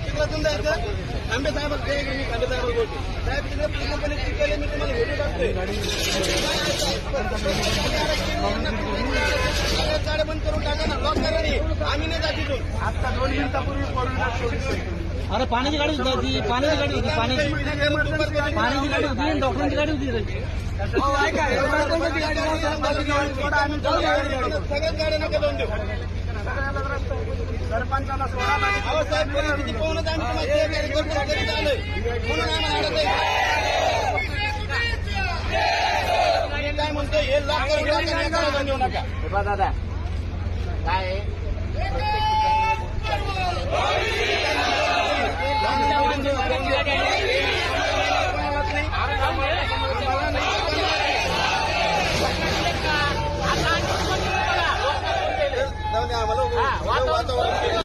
चिखलातून जायचं आंबे साहेब आंबे साहेब बोलतो साहेब तिकडे पूर्णपणे चिखल मी तुम्हाला व्हिडिओ टाकतोय गाड्या बंद करून टाका ना लॉक करा नाही आम्ही नाही जात तिथून आता 2 मिनिटापूर्वी अरे पाण्याची गाडी होती पाण्याची गाडी होती पाण्याची गाडी होती डॉक्टरांची गाडी होती सगळ्याच गाड्या नका जाऊन देऊ सरपंचाला सोडा साहेब परिस्थिती पाहूनच आम्ही तुम्हाला आलोय म्हणून आम्हाला काय म्हणतोय हे लॉक करून टाका नका दादा काय